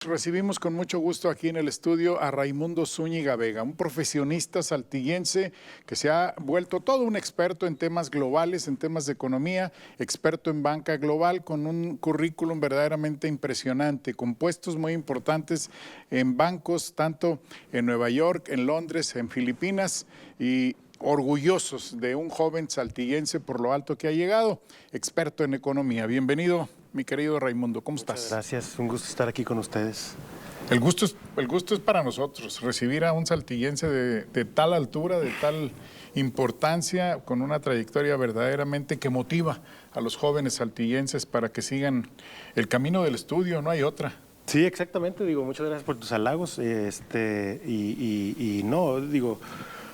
Recibimos con mucho gusto aquí en el estudio a Raimundo Zúñiga Vega, un profesionista saltillense que se ha vuelto todo un experto en temas globales, en temas de economía, experto en banca global, con un currículum verdaderamente impresionante, con puestos muy importantes en bancos, tanto en Nueva York, en Londres, en Filipinas, y orgullosos de un joven saltillense por lo alto que ha llegado, experto en economía. Bienvenido, mi querido Raimundo, ¿cómo estás? Muchas gracias, un gusto estar aquí con ustedes. El gusto es para nosotros, recibir a un saltillense de tal altura, de tal importancia, con una trayectoria verdaderamente que motiva a los jóvenes saltillenses para que sigan el camino del estudio, no hay otra. Sí, exactamente, muchas gracias por tus halagos, no,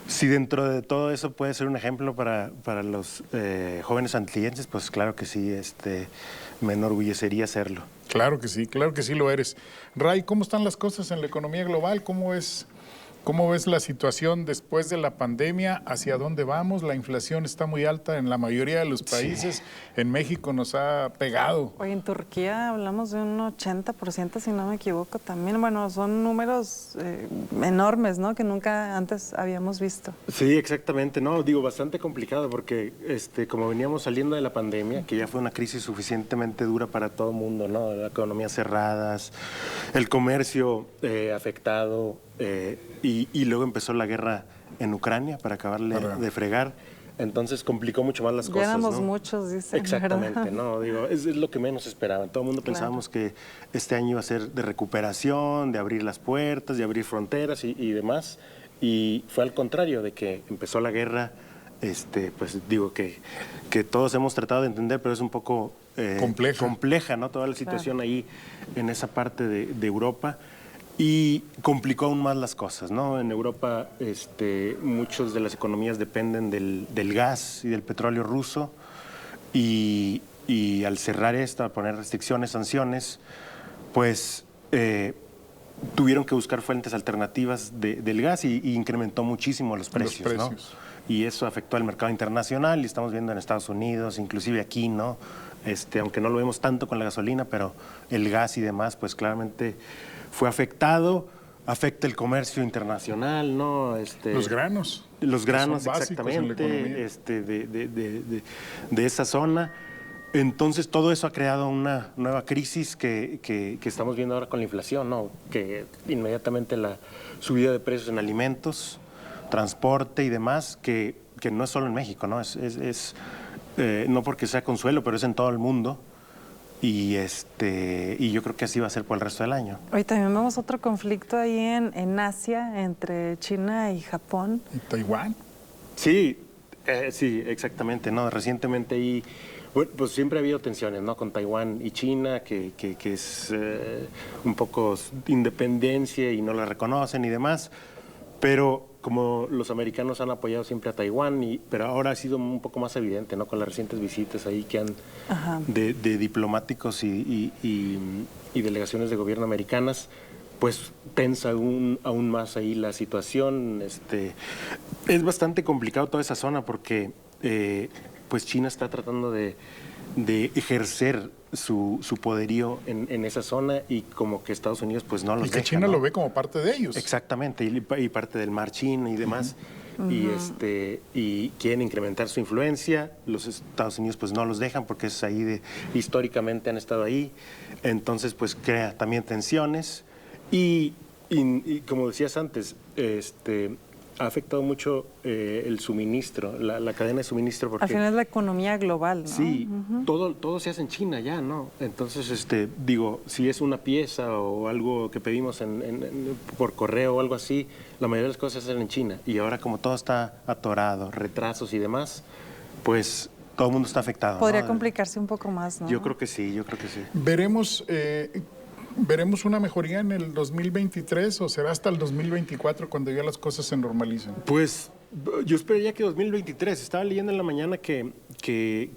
si dentro de todo eso puede ser un ejemplo para los jóvenes saltillenses, pues claro que sí, me enorgullecería hacerlo. Claro que sí lo eres. Ray, ¿cómo están las cosas en la economía global? ¿Cómo ves la situación después de la pandemia? ¿Hacia dónde vamos? La inflación está muy alta en la mayoría de los países. Sí. En México nos ha pegado. Oye, en Turquía hablamos de un 80%, si no me equivoco, también. Bueno, son números enormes, ¿no? Que nunca antes habíamos visto. Sí, exactamente. No, bastante complicado porque como veníamos saliendo de la pandemia, que ya fue una crisis suficientemente dura para todo el mundo, ¿no? La economía cerradas, el comercio afectado, y luego empezó la guerra en Ucrania para acabarle de fregar. Entonces complicó mucho más las cosas. Ya éramos muchos, dicen. Exactamente, ¿verdad? ¿no? Es lo que menos esperaban. Todo el mundo pensábamos que este año iba a ser de recuperación, de abrir las puertas, de abrir fronteras y demás. Y fue al contrario, de que empezó la guerra, que todos hemos tratado de entender, pero es un poco compleja, ¿no? Toda la situación ahí en esa parte de Europa. Y complicó aún más las cosas, ¿no? En Europa, muchas de las economías dependen del gas y del petróleo ruso, y al cerrar esto, a poner restricciones, sanciones, pues tuvieron que buscar fuentes alternativas del gas y incrementó muchísimo los precios, ¿no? Y eso afectó al mercado internacional, y estamos viendo en Estados Unidos, inclusive aquí, ¿no? Aunque no lo vemos tanto con la gasolina, pero el gas y demás, pues claramente fue afectado, afecta el comercio internacional, ¿no? Los granos. Los granos, exactamente, de esa zona. Entonces, todo eso ha creado una nueva crisis que estamos viendo ahora con la inflación, ¿no? Que inmediatamente la subida de precios en alimentos, transporte y demás, que no es solo en México, ¿no? No porque sea consuelo, pero es en todo el mundo. Y yo creo que así va a ser por el resto del año. Hoy también vemos otro conflicto ahí en Asia, entre China y Japón. ¿Y Taiwán? Sí, sí, exactamente, ¿no? Recientemente ahí, bueno, pues siempre ha habido tensiones, ¿no? Con Taiwán y China, que es un poco independencia y no la reconocen y demás, pero como los americanos han apoyado siempre a Taiwán, pero ahora ha sido un poco más evidente, ¿no? Con las recientes visitas ahí que han de diplomáticos y delegaciones de gobierno americanas, pues tensa aún más ahí la situación. Es bastante complicado toda esa zona porque pues China está tratando de ejercer su poderío en esa zona, y como que Estados Unidos pues no los deja. Y que China, ¿no? lo ve como parte de ellos. Exactamente, y parte del mar China y demás. Y quieren incrementar su influencia. Los Estados Unidos pues no los dejan porque es ahí históricamente han estado ahí. Entonces pues crea también tensiones y como decías antes, ha afectado mucho el suministro, la cadena de suministro. Porque al final es la economía global, ¿no? Sí, todo se hace en China ya, ¿no? Entonces, si es una pieza o algo que pedimos por correo o algo así, la mayoría de las cosas se hacen en China. Y ahora, como todo está atorado, retrasos y demás, pues todo el mundo está afectado. Podría complicarse un poco más, ¿no? Yo creo que sí. ¿Veremos una mejoría en el 2023 o será hasta el 2024 cuando ya las cosas se normalicen? Pues yo esperaría que 2023. Estaba leyendo en la mañana que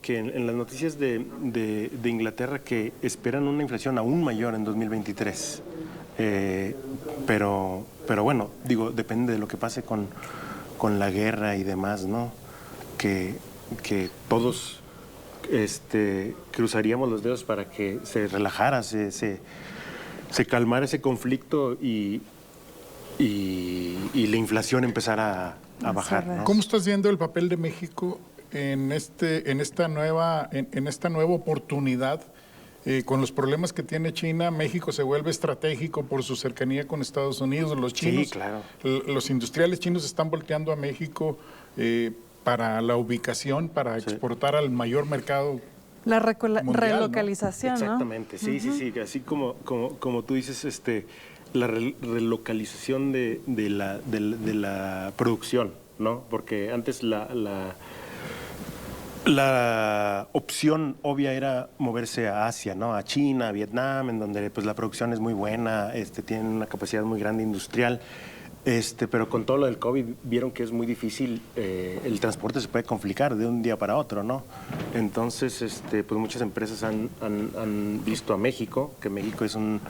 en las noticias de Inglaterra que esperan una inflación aún mayor en 2023. Pero bueno, depende de lo que pase con la guerra y demás, ¿no? Que todos cruzaríamos los dedos para que se relajara, se calmara ese conflicto y la inflación empezara a bajar, ¿no? ¿Cómo estás viendo el papel de México en esta nueva oportunidad? Con los problemas que tiene China, México se vuelve estratégico por su cercanía con Estados Unidos. Los chinos, sí, claro. Los industriales chinos están volteando a México para la ubicación, para exportar al mayor mercado. La mundial, relocalización, ¿no? Exactamente, sí, sí, así como tú dices, la relocalización de la producción, ¿no? Porque antes la opción obvia era moverse a Asia, ¿no? A China, a Vietnam, en donde pues la producción es muy buena, tienen una capacidad muy grande industrial. Pero con todo lo del COVID vieron que es muy difícil, el transporte se puede complicar de un día para otro, ¿no? Entonces, pues muchas empresas han visto a México, que México es un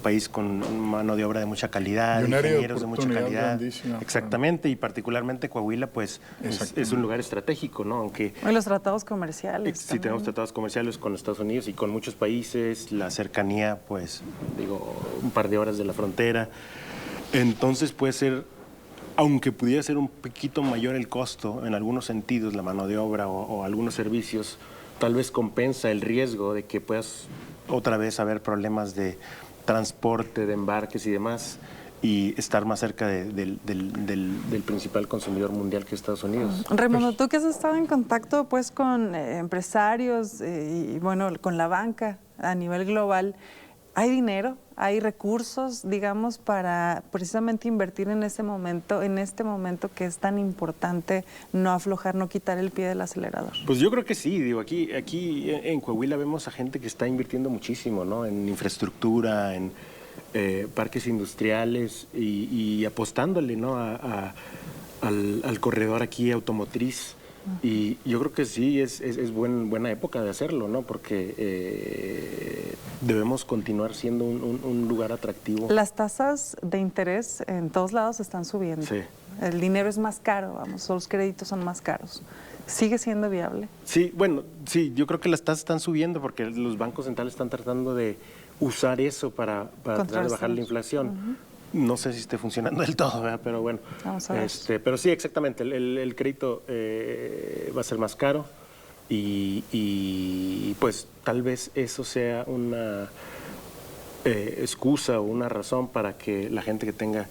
país con mano de obra de mucha calidad, ingenieros de mucha calidad. Exactamente, y particularmente Coahuila, pues es un lugar estratégico, ¿no? Aunque y los tratados comerciales. Sí, tenemos tratados comerciales con Estados Unidos y con muchos países, la cercanía, pues, digo, un par de horas de la frontera. Entonces puede ser, aunque pudiera ser un poquito mayor el costo en algunos sentidos, la mano de obra o algunos servicios, tal vez compensa el riesgo de que puedas otra vez haber problemas de transporte, de embarques y demás, y estar más cerca del principal consumidor mundial que es Estados Unidos. Raimundo, tú que has estado en contacto pues con empresarios y bueno, con la banca a nivel global, ¿hay dinero? ¿Hay recursos, digamos, para precisamente invertir en este momento que es tan importante no aflojar, no quitar el pie del acelerador? Pues yo creo que sí, digo, aquí en Coahuila vemos a gente que está invirtiendo muchísimo, ¿no? En infraestructura, en parques industriales y apostándole, ¿no? al corredor aquí automotriz. Y yo creo que sí, es buena época de hacerlo, ¿no? Porque debemos continuar siendo un lugar atractivo. Las tasas de interés en todos lados están subiendo. Sí. El dinero es más caro, vamos, los créditos son más caros. ¿Sigue siendo viable? Sí, bueno, sí, yo creo que las tasas están subiendo porque los bancos centrales están tratando de usar eso para tratar de bajar la inflación. No sé si esté funcionando del todo, ¿verdad? Pero bueno. Vamos a ver. Pero sí, exactamente, el crédito va a ser más caro y pues tal vez eso sea una excusa o una razón para que la gente que tenga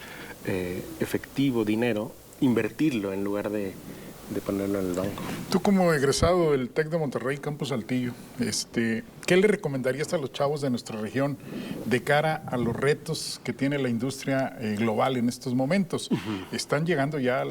efectivo, dinero, invertirlo en lugar de ponerlo en el banco. Tú como egresado del TEC de Monterrey, Campus Saltillo, ¿qué le recomendarías a los chavos de nuestra región de cara a los retos que tiene la industria global en estos momentos? Está llegando ya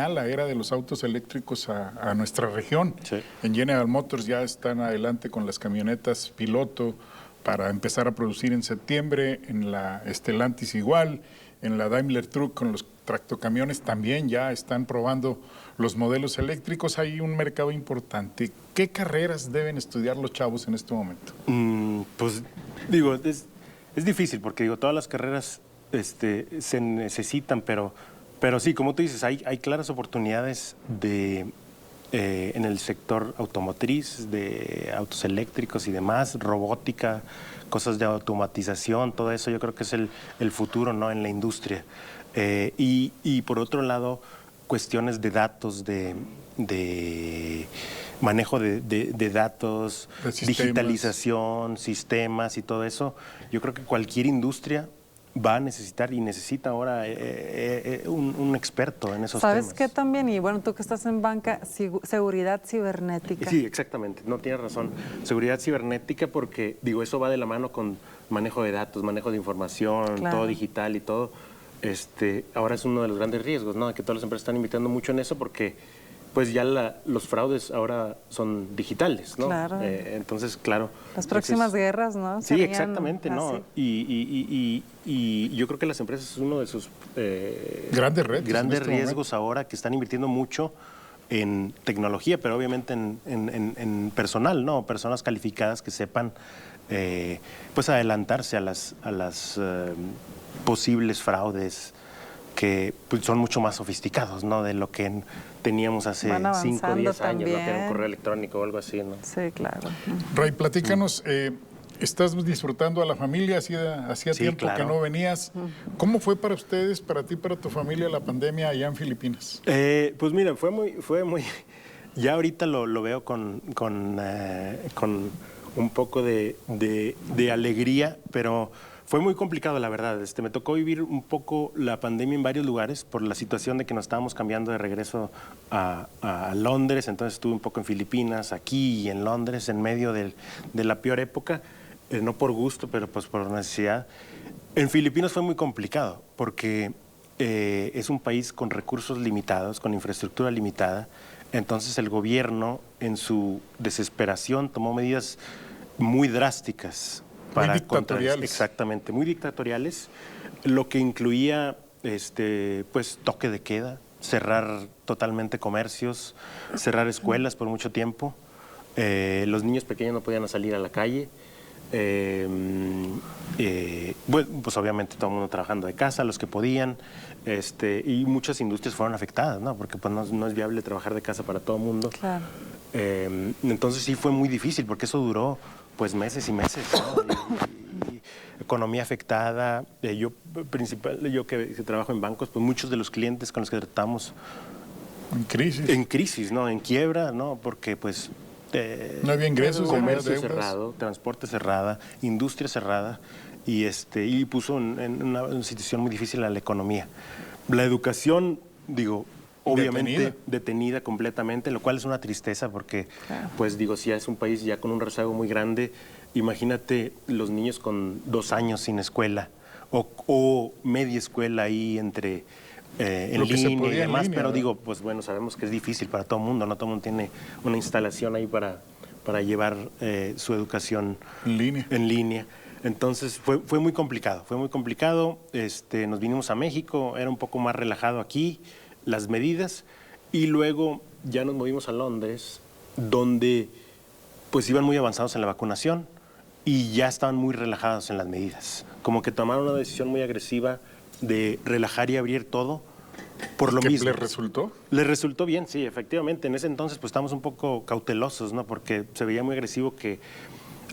la era de los autos eléctricos a nuestra región. Sí. En General Motors ya están adelante con las camionetas piloto para empezar a producir en septiembre, en la Stellantis igual, en la Daimler Truck con los tractocamiones también ya están probando los modelos eléctricos. Hay un mercado importante. ¿Qué carreras deben estudiar los chavos en este momento? Pues digo, es difícil porque digo, todas las carreras se necesitan, pero sí, como tú dices, hay claras oportunidades en el sector automotriz, de autos eléctricos y demás, robótica, cosas de automatización, todo eso yo creo que es el futuro, ¿no? En la industria. Y por otro lado, cuestiones de datos, de manejo de datos, digitalización, sistemas y todo eso. Yo creo que cualquier industria va a necesitar y necesita ahora un experto en esos temas. ¿Sabes qué también? Y bueno, tú que estás en banca, seguridad cibernética. Sí, exactamente, no tienes razón. Seguridad cibernética porque, digo, eso va de la mano con manejo de datos, manejo de información, claro, todo digital y todo. Ahora es uno de los grandes riesgos, ¿no? Que todas las empresas están invirtiendo mucho en eso porque pues ya los fraudes ahora son digitales, ¿no? Claro. Entonces, claro. Las próximas guerras, ¿no? Sí, exactamente, ¿no? Y yo creo que las empresas es uno de sus grandes retos, grandes riesgos ahora, que están invirtiendo mucho en tecnología, pero obviamente en personal, ¿no? Personas calificadas que sepan pues adelantarse a las posibles fraudes que pues, son mucho más sofisticados, ¿no? De lo que teníamos hace 5 o 10 años, ¿no? Que era un correo electrónico o algo así, ¿no? Sí, claro. Ray, platícanos, Estás disfrutando a la familia, hacía Sí, tiempo claro. que no venías. ¿Cómo fue para ustedes, para ti, para tu familia, la pandemia allá en Filipinas? Pues mira, fue muy, ya ahorita lo veo con un poco de alegría, pero fue muy complicado, la verdad. Me tocó vivir un poco la pandemia en varios lugares por la situación de que nos estábamos cambiando de regreso a Londres. Entonces estuve un poco en Filipinas, aquí y en Londres, en medio de la peor época, no por gusto, pero pues por necesidad. En Filipinas fue muy complicado porque es un país con recursos limitados, con infraestructura limitada. Entonces el gobierno, en su desesperación, tomó medidas muy drásticas para dictatoriales. exactamente, muy dictatoriales, lo que incluía pues toque de queda, cerrar totalmente comercios, cerrar escuelas por mucho tiempo. Los niños pequeños no podían salir a la calle. Bueno, pues obviamente todo el mundo trabajando de casa, los que podían, y muchas industrias fueron afectadas, ¿no? Porque pues no es viable trabajar de casa para todo el mundo. Claro. Entonces sí fue muy difícil porque eso duró pues meses y meses, ¿no? Y economía afectada. Yo que trabajo en bancos, pues muchos de los clientes con los que tratamos En crisis. ¿no? En quiebra, ¿no? Porque pues No había ingresos, comercio deudas. cerrado, transporte cerrada, industria cerrada, y puso en una situación muy difícil a la economía. La educación, digo, obviamente detenida completamente, lo cual es una tristeza porque, pues digo, si es un país ya con un rezago muy grande, imagínate los niños con 2 años sin escuela o media escuela ahí entre en línea y demás, pero digo, pues bueno, sabemos que es difícil para todo el mundo, no todo el mundo tiene una instalación ahí para llevar su educación en línea. Entonces fue muy complicado, nos vinimos a México, era un poco más relajado aquí las medidas, y luego ya nos movimos a Londres, donde pues iban muy avanzados en la vacunación y ya estaban muy relajados en las medidas, como que tomaron una decisión muy agresiva de relajar y abrir todo por lo mismo. ¿Les resultó? Les resultó bien, sí, efectivamente. En ese entonces pues estábamos un poco cautelosos, ¿no? Porque se veía muy agresivo que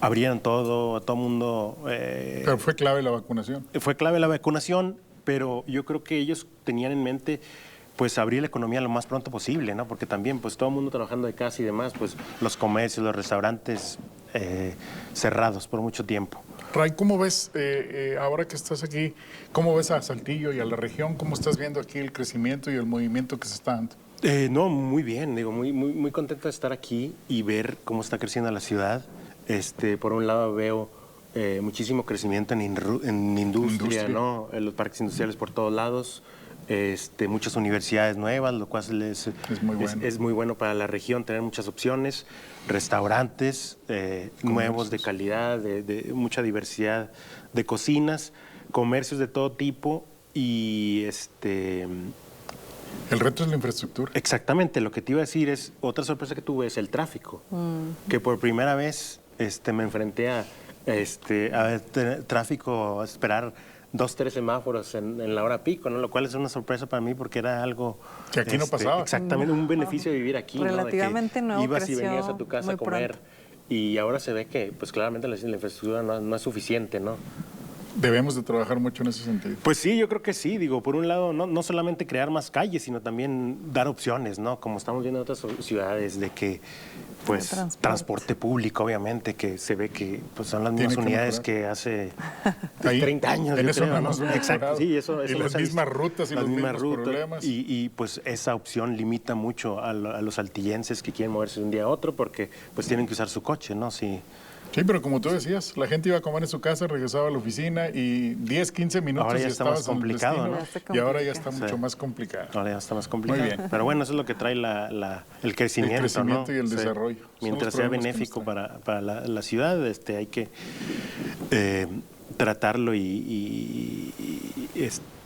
abrieran todo, a todo mundo. Pero fue clave la vacunación. Fue clave la vacunación, pero yo creo que ellos tenían en mente pues abrir la economía lo más pronto posible, ¿no? Porque también pues todo el mundo trabajando de casa y demás, pues los comercios, los restaurantes cerrados por mucho tiempo. Ray, ¿cómo ves, ahora que estás aquí, cómo ves a Saltillo y a la región? ¿Cómo estás viendo aquí el crecimiento y el movimiento que se está dando? No, muy bien, digo, muy contento de estar aquí y ver cómo está creciendo la ciudad. Por un lado veo muchísimo crecimiento en industria, ¿no? En los parques industriales por todos lados. Muchas universidades nuevas, lo cual es muy bueno para la región, tener muchas opciones, restaurantes nuevos de calidad, de mucha diversidad de cocinas, comercios de todo tipo y El reto es la infraestructura. Exactamente, lo que te iba a decir es, otra sorpresa que tuve es el tráfico, que por primera vez me enfrenté a tráfico, a esperar 2, 3 semáforos en la hora pico, ¿no? Lo cual es una sorpresa para mí porque era algo que aquí no pasaba. Exactamente, un beneficio de vivir aquí, relativamente ¿no? De que ibas y creció venías a tu casa a comer pronto. y ahora se ve que pues claramente la infraestructura no es suficiente, ¿no? Debemos de trabajar mucho en ese sentido. Pues sí, yo creo que sí. Digo, por un lado, no solamente crear más calles, sino también dar opciones, ¿no? Como estamos viendo en otras ciudades, de que, pues, transporte público, obviamente, que se ve que pues, son las mismas unidades que hace 30 años. En eso creo, no hemos mejorado. Exacto, sí, eso y las mismas rutas y los mismos problemas. Y pues esa opción limita mucho a los saltillenses que quieren moverse de un día a otro porque pues tienen que usar su coche, ¿no? Sí, pero como tú decías, la gente iba a comer en su casa, regresaba a la oficina y 10, 15 minutos ahora ya y está más complicado, ¿no? Y ahora ya está mucho más complicado. Ahora ya está más complicado. Muy bien. Pero bueno, eso es lo que trae el crecimiento. El crecimiento, ¿no? Y el Sí. desarrollo. Mientras sea benéfico para la ciudad, hay que tratarlo y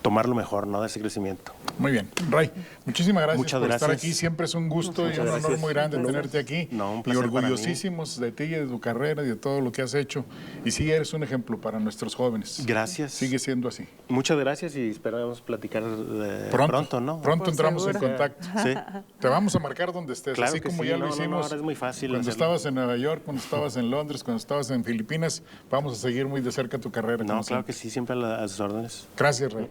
tomarlo mejor, ¿no? De ese crecimiento. Muy bien. Ray, muchísimas gracias Muchas por estar gracias. aquí. Siempre es un gusto y un honor gracias. muy grande tenerte aquí. No, un y placer para mí. orgullosísimos de ti y de tu carrera y de todo lo que has hecho. Y sí, eres un ejemplo para nuestros jóvenes. Gracias. Sigue siendo así. Muchas gracias y esperamos platicar pronto, ¿no? Pronto entramos seguro. en contacto. Sí. Te vamos a marcar donde estés, Claro así que como sí. ya lo No, hicimos. ahora es muy fácil Cuando hacerlo. estabas en Nueva York, cuando estabas en Londres, cuando estabas en Filipinas, vamos a seguir muy de cerca tu carrera. No, como claro siempre. que sí, siempre a sus órdenes. Gracias, Ray.